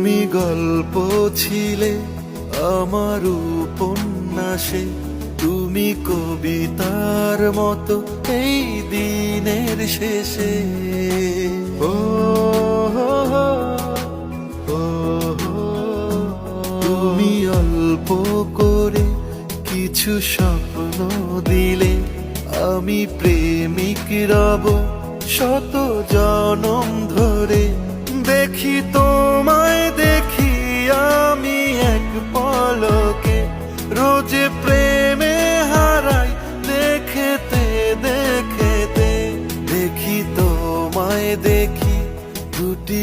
তুমি গল্প ছিলে আমার উপন্যাসে, তুমি কবিতার মতো এই দিনের শেষে। ও হো হো, ও হো, তুমি অল্প করে কিছু স্বপ্ন দিলে, আমি প্রেমিক রব শত জনম ধরে। দেখি তোমায় দেখি আমি এক পলকে, রোজ প্রেমে হারাই দেখতে দেখতে। দেখি তোমায় দেখি দুটি,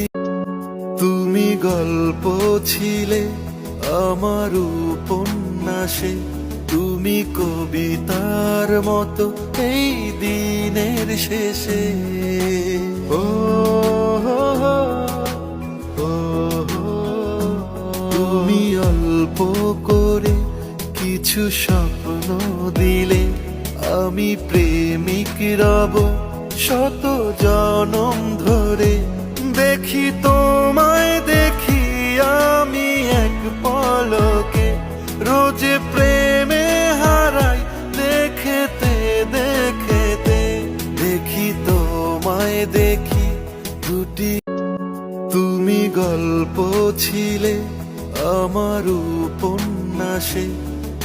তুমি গল্প ছিলে আমার উপন্যাসে, তুমি কবিতার মতো এই দিনের শেষে। ও হো হো, ও হো, তুমি অল্প করে কিছু স্বপ্ন দিলে, আমি প্রেমিক রব শত জনম ধরে। দেখি তোমায় দেখি আমি এক পলকে, রোজ প্রেমে হারাই দেখতে দেখতে। দেখি তোমায় দেখি দুটি, তুমি গল্প ছিলে আমার উপন্যাসে,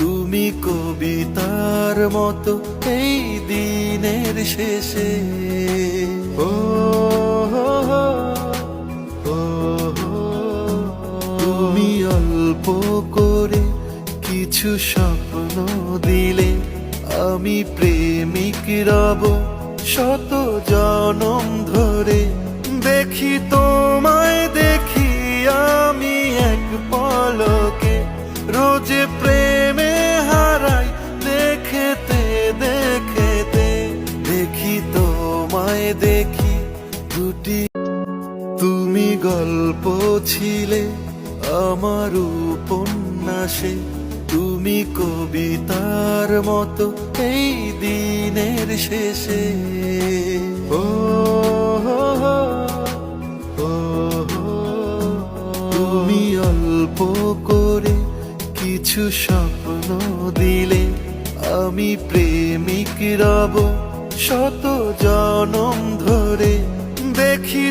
তুমি কবিতার মতো এই দিনের শেষে। ও হো হো, ও হো, তুমি অল্প করে কিছু স্বপ্ন দিলে, আমি প্রেমিক রব শত জনম ধরে। দেখি তোমায় দেখি আমি এক পলকে, রোজ প্রেমে হারাই দেখতে দেখতে। দেখি তোমায় দেখি দুটি, তুমি গল্প ছিলে আমার উপন্যাসে, তুমি কবিতার মতো এই দিনের শেষে। ও হো হো, ও হো, তুমি অল্প করে কিছু স্বপ্ন দিলে, আমি প্রেমিক রব শত জনম ধরে। দেখি